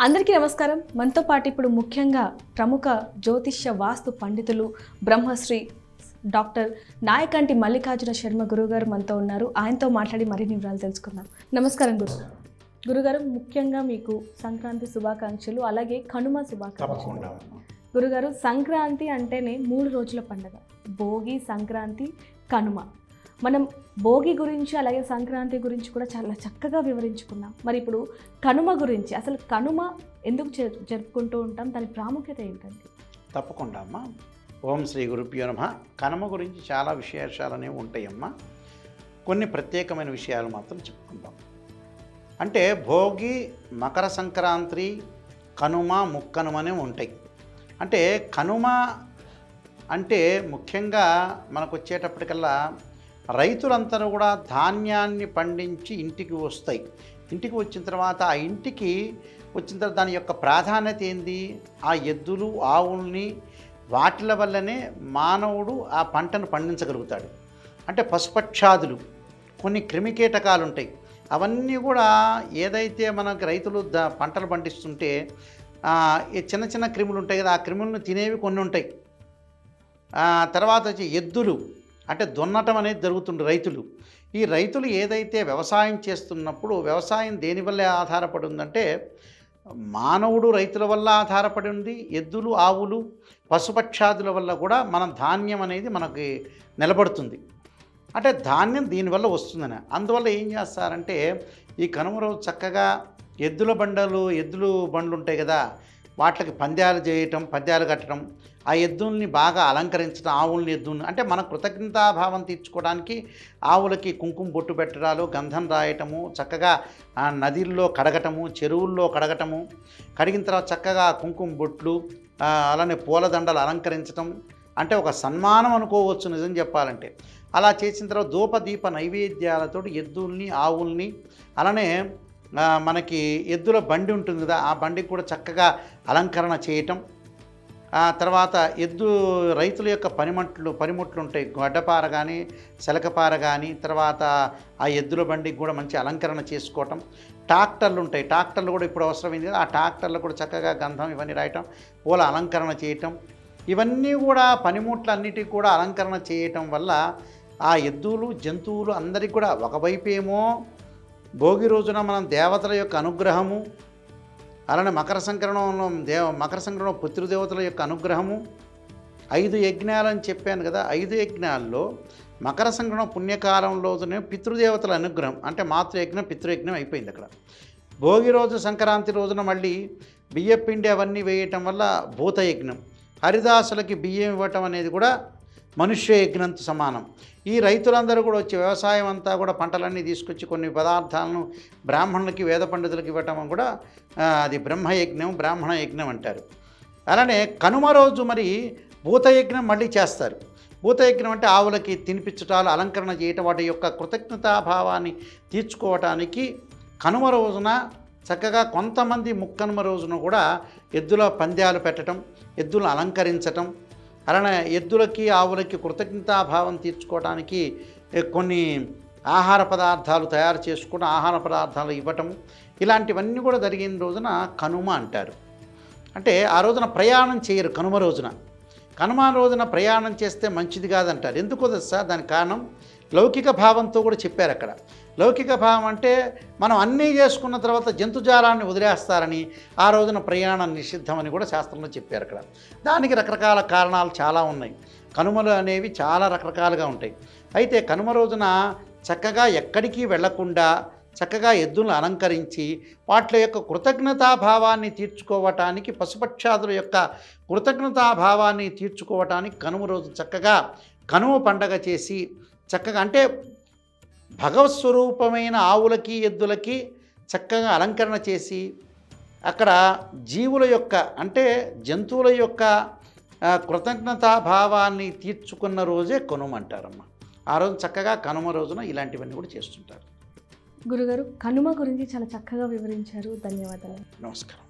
అందరికీ నమస్కారం. మనతో పాటు ఇప్పుడు ముఖ్యంగా ప్రముఖ జ్యోతిష్య వాస్తు పండితులు బ్రహ్మశ్రీ డాక్టర్ నాయకంటి మల్లికార్జున శర్మ గురుగారు మనతో ఉన్నారు. ఆయనతో మాట్లాడి మరిన్ని వివరాలు తెలుసుకుందాం. నమస్కారం గురుగారు. ముఖ్యంగా మీకు సంక్రాంతి శుభాకాంక్షలు, అలాగే కనుమ శుభాకాంక్షలు. గురుగారు, సంక్రాంతి అంటేనే 3 రోజుల పండుగ: భోగి, సంక్రాంతి, కనుమ. మనం భోగి గురించి అలాగే సంక్రాంతి గురించి కూడా చాలా చక్కగా వివరించుకున్నాం. మరి ఇప్పుడు కనుమ గురించి, అసలు కనుమ ఎందుకు జరుపుకుంటూ ఉంటాం, దాని ప్రాముఖ్యత ఏంటండి? తప్పకుండా అమ్మా. ఓం శ్రీ గురుభ్యో నమః. కనుమ గురించి చాలా విశేషాలనే ఉంటాయమ్మా. కొన్ని ప్రత్యేకమైన విషయాలు మాత్రం చెప్పుకుందాం. అంటే భోగి, మకర సంక్రాంతి, కనుమ, ముక్కనుమనే ఉంటాయి. అంటే కనుమ అంటే ముఖ్యంగా మనకు వచ్చేటప్పటికల్లా రైతులందరూ కూడా ధాన్యాన్ని పండించి ఇంటికి వస్తాయి. ఇంటికి వచ్చిన తర్వాత ఆ ఇంటికి వచ్చిన తర్వాత దాని యొక్క ప్రాధాన్యత ఏంది? ఆ ఎద్దులు, ఆవుల్ని, వాటిల వల్లనే మానవుడు ఆ పంటను పండించగలుగుతాడు. అంటే పశుపక్షాదులు, కొన్ని క్రిమికీటకాలు ఉంటాయి. అవన్నీ కూడా ఏదైతే మనకు రైతులు పంటలు పండిస్తుంటే చిన్న చిన్న క్రిములు ఉంటాయి కదా, ఆ క్రిములను తినేవి కొన్ని ఉంటాయి. తర్వాత వచ్చి ఎద్దులు, అంటే దున్నటం అనేది జరుగుతుంది. ఈ రైతులు ఏదైతే వ్యవసాయం చేస్తున్నప్పుడు వ్యవసాయం దేనివల్ల ఆధారపడి ఉందంటే మానవుడు రైతుల వల్ల ఆధారపడి ఉంది. ఎద్దులు, ఆవులు, పశుపక్షాదుల వల్ల కూడా మన ధాన్యం అనేది మనకి నిలబడుతుంది. అంటే ధాన్యం దీనివల్ల వస్తుందని. అందువల్ల ఏం చేస్తారంటే ఈ కనుమ రోజు చక్కగా ఎద్దుల బండ్లు ఉంటాయి కదా, వాటికి పందాలు చేయటం, పందాలు కట్టడం, ఆ ఎద్దుల్ని బాగా అలంకరించడం, ఆవుల్ని, ఎద్దుల్ని, అంటే మన కృతజ్ఞతాభావం తీర్చుకోవడానికి ఆవులకి కుంకుమ బొట్టు పెట్టడాలు, గంధం రాయటము, చక్కగా నదిల్లో కడగటము, చెరువుల్లో కడగటము, కడిగిన తర్వాత చక్కగా కుంకుమ బొట్లు, అలానే పూలదండలు అలంకరించడం, అంటే ఒక సన్మానం అనుకోవచ్చు నిజం చెప్పాలంటే. అలా చేసిన తర్వాత ధూపదీప నైవేద్యాలతో ఎద్దుల్ని, ఆవుల్ని, అలానే మనకి ఎద్దుల బండి ఉంటుంది కదా, ఆ బండికి కూడా చక్కగా అలంకరణ చేయటం. తర్వాత రైతుల యొక్క పనిముట్లు ఉంటాయి, గడ్డపార కానీ, శలకపార కానీ, తర్వాత ఆ ఎద్దుల బండికి కూడా మంచి అలంకరణ చేసుకోవటం. ట్రాక్టర్లు ఉంటాయి, ట్రాక్టర్లు కూడా ఇప్పుడు అవసరమైంది కదా, ఆ ట్రాక్టర్లు కూడా చక్కగా గంధం ఇవన్నీ రాయటం, పూల అలంకరణ చేయటం. ఇవన్నీ కూడా పనిముట్లన్నిటికీ కూడా అలంకరణ చేయటం వల్ల ఆ ఎద్దులు, జంతువులు అందరికీ కూడా ఒకవైపు ఏమో భోగి రోజున మనం దేవతల యొక్క అనుగ్రహము, అలానే మకర సంక్రమణం పితృదేవతల యొక్క అనుగ్రహము. 5 యజ్ఞాలు అని చెప్పాను కదా, 5 యజ్ఞాల్లో మకర సంక్రమణం పుణ్యకాలంలోనే పితృదేవతల అనుగ్రహం, అంటే మాతృయజ్ఞం, పితృయజ్ఞం అయిపోయింది అక్కడ. భోగి రోజు, సంక్రాంతి రోజున మళ్ళీ బియ్యపిండి అవన్నీ వేయటం వల్ల భూతయజ్ఞం, హరిదాసులకి బియ్యం ఇవ్వటం అనేది కూడా మనుష్య యజ్ఞంతో సమానం. ఈ రైతులందరూ కూడా వచ్చి వ్యవసాయం అంతా కూడా పంటలన్నీ తీసుకొచ్చి కొన్ని పదార్థాలను బ్రాహ్మణులకి, వేద పండితులకి ఇవ్వటం కూడా అది బ్రహ్మయజ్ఞం, బ్రాహ్మణ యజ్ఞం అంటారు. అలానే కనుమ రోజు మరి భూతయజ్ఞం మళ్ళీ చేస్తారు. భూతయజ్ఞం అంటే ఆవులకి తినిపించటాలు, అలంకరణ చేయటం, వాటి యొక్క కృతజ్ఞతాభావాన్ని తీర్చుకోవటానికి కనుమ రోజున చక్కగా కొంతమంది ముక్కనుమ రోజున కూడా ఎద్దుల పందాలు పెట్టడం, ఎద్దులను అలంకరించటం, అలానే ఎద్దులకి, ఆవులకి కృతజ్ఞతాభావం తీర్చుకోవడానికి కొన్ని ఆహార పదార్థాలు తయారు చేసుకోవడం, ఆహార పదార్థాలు ఇవ్వటం, ఇలాంటివన్నీ కూడా జరిగిన రోజున కనుమ అంటారు. అంటే ఆ రోజున ప్రయాణం చేయరు. కనుమ రోజున ప్రయాణం చేస్తే మంచిది కాదంటారు. ఎందుకో తెలుసా? దానికి కారణం లౌకిక భావంతో కూడా చెప్పారు అక్కడ. లౌకిక భావం అంటే మనం అన్నీ చేసుకున్న తర్వాత జంతుజాలాన్ని వదిలేస్తారని, ఆ రోజున ప్రయాణం నిషిద్ధమని కూడా శాస్త్రంలో చెప్పారు అక్కడ. దానికి రకరకాల కారణాలు చాలా ఉన్నాయి. కనుమలు అనేవి చాలా రకరకాలుగా ఉంటాయి. అయితే కనుమ రోజున చక్కగా ఎక్కడికి వెళ్లకుండా చక్కగా ఎద్దులను అలంకరించి వాటి యొక్క కృతజ్ఞతాభావాన్ని తీర్చుకోవటానికి, పశుపక్షాదుల యొక్క కృతజ్ఞతాభావాన్ని తీర్చుకోవటానికి కనుమ రోజు చక్కగా కనుమ పండగ చేసి చక్కగా, అంటే భగవత్ స్వరూపమైన ఆవులకి, ఎద్దులకి చక్కగా అలంకరణ చేసి అక్కడ జీవుల యొక్క, అంటే జంతువుల యొక్క కృతజ్ఞతాభావాన్ని తీర్చుకున్న రోజే కనుమ అంటారమ్మ. ఆ రోజు చక్కగా కనుమ రోజున ఇలాంటివన్నీ కూడా చేస్తుంటారు. గురుగారు, కనుమ గురించి చాలా చక్కగా వివరించారు. ధన్యవాదాలు. నమస్కారం.